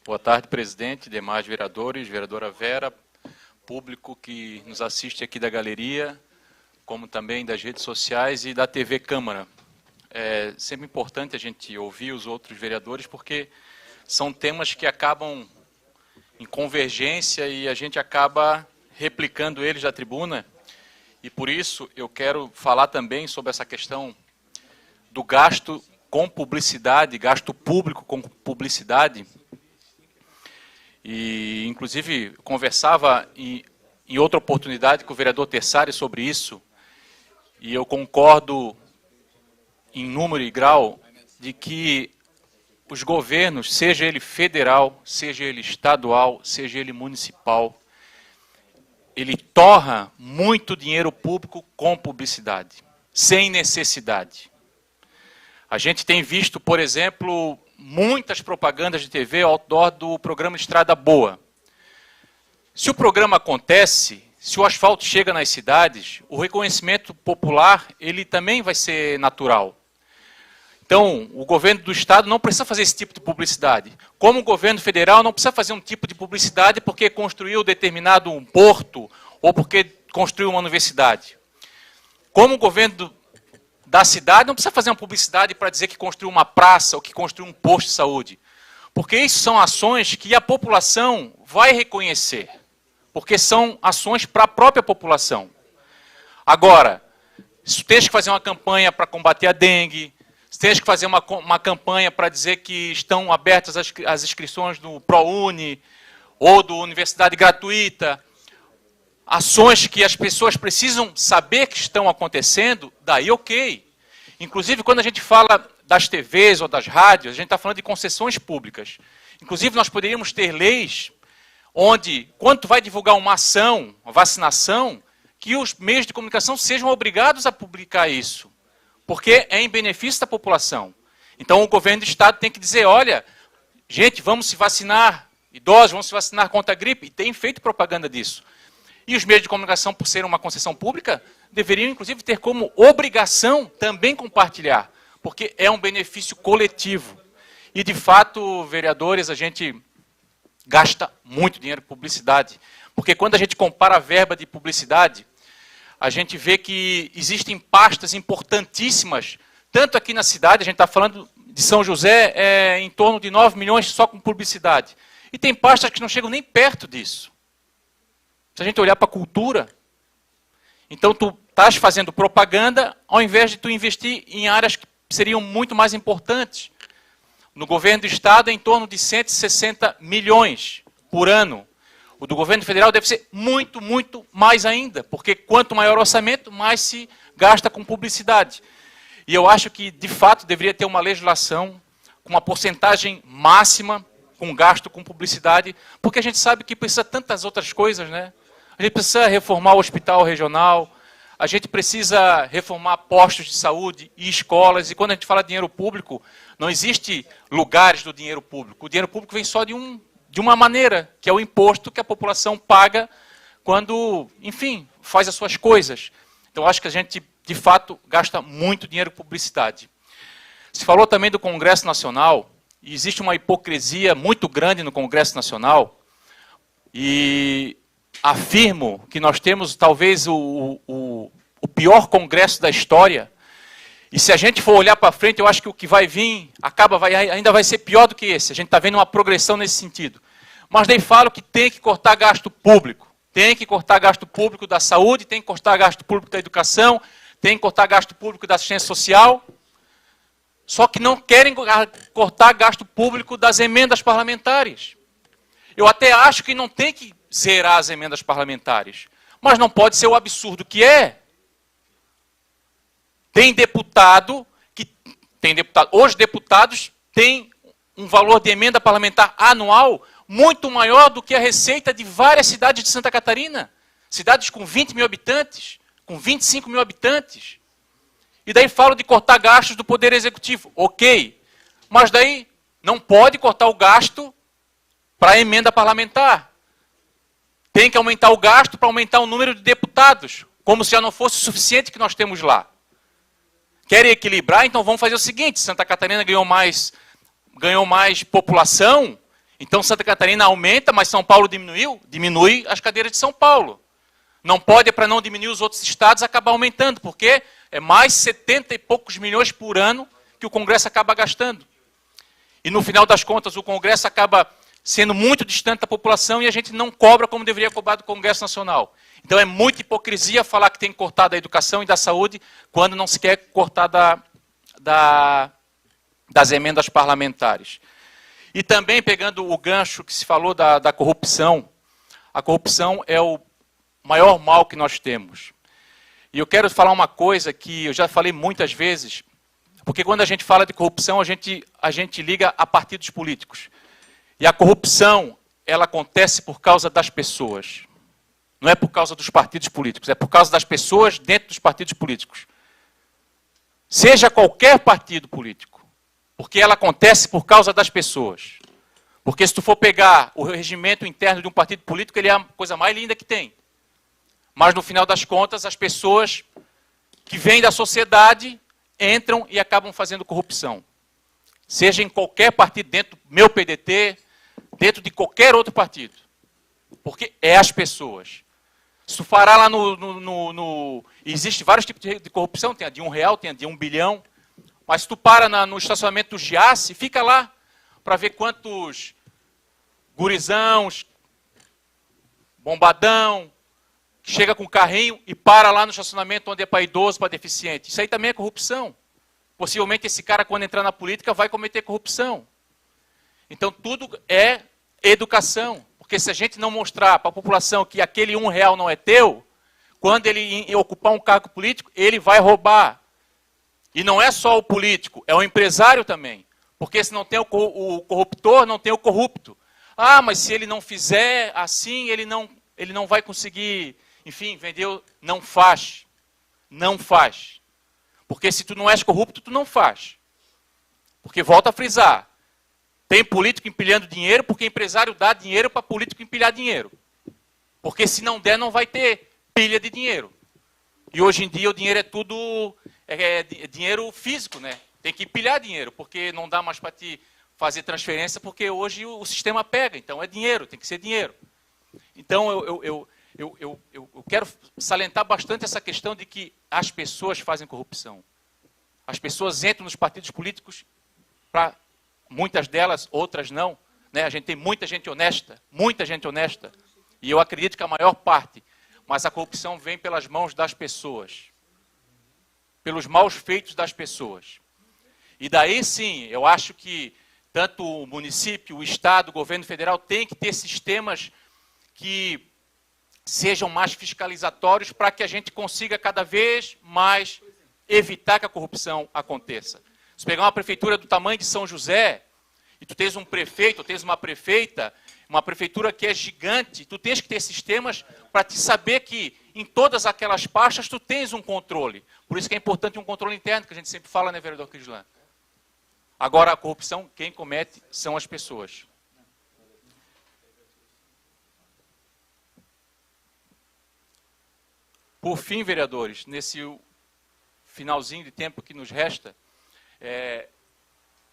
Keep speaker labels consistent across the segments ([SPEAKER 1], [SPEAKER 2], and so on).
[SPEAKER 1] Boa tarde, presidente, demais vereadores, vereadora Vera, público que nos assiste aqui da galeria, como também das redes sociais e da TV Câmara. É sempre importante a gente ouvir os outros vereadores, porque são temas que acabam em convergência e a gente acaba replicando eles da tribuna. E por isso eu quero falar também sobre essa questão do gasto com publicidade, gasto público com publicidade. E, inclusive, conversava em outra oportunidade com o vereador Tessari sobre isso, e eu concordo em número e grau de que os governos, seja ele federal, seja ele estadual, seja ele municipal, ele torra muito dinheiro público com publicidade, sem necessidade. A gente tem visto, por exemplo, muitas propagandas de TV outdoor do programa Estrada Boa. Se o programa acontece, se o asfalto chega nas cidades, o reconhecimento popular ele também vai ser natural. Então, o governo do estado não precisa fazer esse tipo de publicidade. Como o governo federal não precisa fazer um tipo de publicidade porque construiu determinado um porto ou porque construiu uma universidade. Como o governo da cidade não precisa fazer uma publicidade para dizer que construiu uma praça ou que construiu um posto de saúde. Porque isso são ações que a população vai reconhecer. Porque são ações para a própria população. Agora, se tens que fazer uma campanha para combater a dengue, se tens que fazer uma campanha para dizer que estão abertas as inscrições do ProUni ou do Universidade Gratuita, ações que as pessoas precisam saber que estão acontecendo, daí ok. Inclusive, quando a gente fala das TVs ou das rádios, a gente está falando de concessões públicas. Inclusive, nós poderíamos ter leis onde, quando tu vai divulgar uma ação, uma vacinação, que os meios de comunicação sejam obrigados a publicar isso, porque é em benefício da população. Então, o governo do estado tem que dizer, olha, gente, vamos se vacinar, idosos, vamos se vacinar contra a gripe, e tem feito propaganda disso. E os meios de comunicação, por ser uma concessão pública, deveriam, inclusive, ter como obrigação também compartilhar, porque é um benefício coletivo. E, de fato, vereadores, a gente gasta muito dinheiro em publicidade, porque quando a gente compara a verba de publicidade, a gente vê que existem pastas importantíssimas, tanto aqui na cidade, a gente está falando de São José, em torno de 9 milhões só com publicidade. E tem pastas que não chegam nem perto disso. Se a gente olhar para a cultura, então tu estás fazendo propaganda ao invés de tu investir em áreas que seriam muito mais importantes. No governo do estado é em torno de 160 milhões por ano. O do governo federal deve ser muito, muito mais ainda, porque quanto maior o orçamento, mais se gasta com publicidade. E eu acho que, de fato, deveria ter uma legislação com uma porcentagem máxima com gasto com publicidade, porque a gente sabe que precisa tantas outras coisas, né? A gente precisa reformar o hospital regional, a gente precisa reformar postos de saúde e escolas, e quando a gente fala de dinheiro público, não existe lugares do dinheiro público. O dinheiro público vem só de uma maneira, que é o imposto que a população paga quando, enfim, faz as suas coisas. Então, acho que a gente, de fato, gasta muito dinheiro com publicidade. Se falou também do Congresso Nacional, e existe uma hipocrisia muito grande no Congresso Nacional, e afirmo que nós temos talvez o pior Congresso da história, e se a gente for olhar para frente, eu acho que o que vai vir ainda vai ser pior do que esse. A gente está vendo uma progressão nesse sentido. Mas daí falo que tem que cortar gasto público. Tem que cortar gasto público da saúde, tem que cortar gasto público da educação, tem que cortar gasto público da assistência social. Só que não querem cortar gasto público das emendas parlamentares. Eu até acho que não tem que zerar as emendas parlamentares. Mas não pode ser o absurdo que é. Tem deputado. Os deputados têm um valor de emenda parlamentar anual muito maior do que a receita de várias cidades de Santa Catarina. Cidades com 20 mil habitantes, com 25 mil habitantes. E daí falo de cortar gastos do Poder Executivo. Ok. Mas daí não pode cortar o gasto para a emenda parlamentar. Tem que aumentar o gasto para aumentar o número de deputados, como se já não fosse o suficiente que nós temos lá. Querem equilibrar? Então vamos fazer o seguinte, Santa Catarina ganhou mais população, Então Santa Catarina aumenta, mas São Paulo diminuiu? Diminui as cadeiras de São Paulo. Não pode, para não diminuir os outros estados, acabar aumentando, porque é mais 70 e poucos milhões por ano que o Congresso acaba gastando. E no final das contas, o Congresso acaba sendo muito distante da população e a gente não cobra como deveria cobrar do Congresso Nacional. Então é muita hipocrisia falar que tem que cortar da educação e da saúde quando não se quer cortar das emendas parlamentares. E também, pegando o gancho que se falou da corrupção, a corrupção é o maior mal que nós temos. E eu quero falar uma coisa que eu já falei muitas vezes, porque quando a gente fala de corrupção, a gente liga a partidos políticos. E a corrupção, ela acontece por causa das pessoas. Não é por causa dos partidos políticos, é por causa das pessoas dentro dos partidos políticos. Seja qualquer partido político. Porque ela acontece por causa das pessoas. Porque se tu for pegar o regimento interno de um partido político, ele é a coisa mais linda que tem. Mas no final das contas, as pessoas que vêm da sociedade entram e acabam fazendo corrupção. Seja em qualquer partido, dentro do meu PDT, dentro de qualquer outro partido. Porque é as pessoas. Se tu parar lá Existem vários tipos de corrupção, tem a de R$1, tem a de 1 bilhão. Mas se tu para no estacionamento do Giasse, fica lá para ver quantos gurizãos, bombadão, que chega com carrinho e para lá no estacionamento onde é para idoso, para deficiente. Isso aí também é corrupção. Possivelmente esse cara, quando entrar na política, vai cometer corrupção. Então tudo é educação. Porque se a gente não mostrar para a população que aquele R$1 não é teu, quando ele ocupar um cargo político, ele vai roubar. E não é só o político, é o empresário também. Porque se não tem o corruptor, não tem o corrupto. Ah, mas se ele não fizer assim, ele não vai conseguir, enfim, vender. Não faz. Não faz. Porque se tu não és corrupto, tu não faz. Porque, volta a frisar, tem político empilhando dinheiro porque empresário dá dinheiro para político empilhar dinheiro. Porque se não der, não vai ter pilha de dinheiro. E hoje em dia o dinheiro é tudo... É dinheiro físico, né? Tem que empilhar dinheiro, porque não dá mais para te fazer transferência, porque hoje o sistema pega, então é dinheiro, tem que ser dinheiro. Então eu quero salientar bastante essa questão de que as pessoas fazem corrupção. As pessoas entram nos partidos políticos, para muitas delas, outras não. Né? A gente tem muita gente honesta, e eu acredito que a maior parte, mas a corrupção vem pelas mãos das pessoas. Pelos maus feitos das pessoas. E daí sim, eu acho que tanto o município, o Estado, o governo federal tem que ter sistemas que sejam mais fiscalizatórios para que a gente consiga cada vez mais evitar que a corrupção aconteça. Se pegar uma prefeitura do tamanho de São José, e tu tens um prefeito, ou tens uma prefeita, uma prefeitura que é gigante, tu tens que ter sistemas para te saber que em todas aquelas pastas tu tens um controle. Por isso que é importante um controle interno, que a gente sempre fala, né, vereador Crislã? Agora, a corrupção, quem comete são as pessoas. Por fim, vereadores, nesse finalzinho de tempo que nos resta,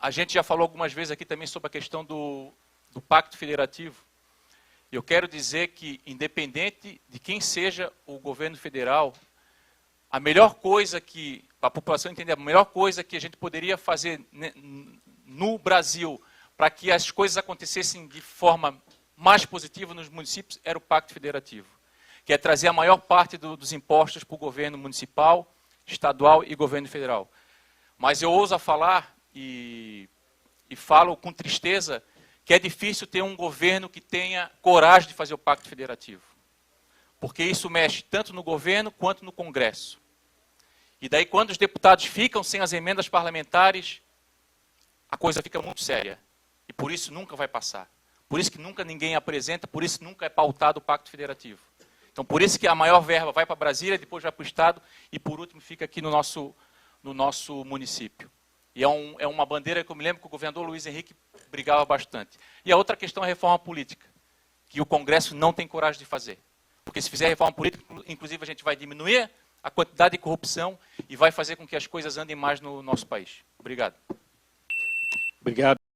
[SPEAKER 1] a gente já falou algumas vezes aqui também sobre a questão do Pacto Federativo. Eu quero dizer que, independente de quem seja o governo federal, a melhor coisa que, para a população entender, a melhor coisa que a gente poderia fazer no Brasil para que as coisas acontecessem de forma mais positiva nos municípios era o Pacto Federativo, que é trazer a maior parte dos impostos para o governo municipal, estadual e governo federal. Mas eu ouso falar e falo com tristeza que é difícil ter um governo que tenha coragem de fazer o Pacto Federativo. Porque isso mexe tanto no governo quanto no Congresso. E daí, quando os deputados ficam sem as emendas parlamentares, a coisa fica muito séria. E por isso nunca vai passar. Por isso que nunca ninguém apresenta, por isso nunca é pautado o Pacto Federativo. Então, por isso que a maior verba vai para Brasília, depois vai para o Estado e, por último, fica aqui no nosso município. E é uma bandeira que eu me lembro que o governador Luiz Henrique brigava bastante. E a outra questão é a reforma política, que o Congresso não tem coragem de fazer. Porque se fizer reforma política, inclusive a gente vai diminuir a quantidade de corrupção e vai fazer com que as coisas andem mais no nosso país. Obrigado.
[SPEAKER 2] Obrigado.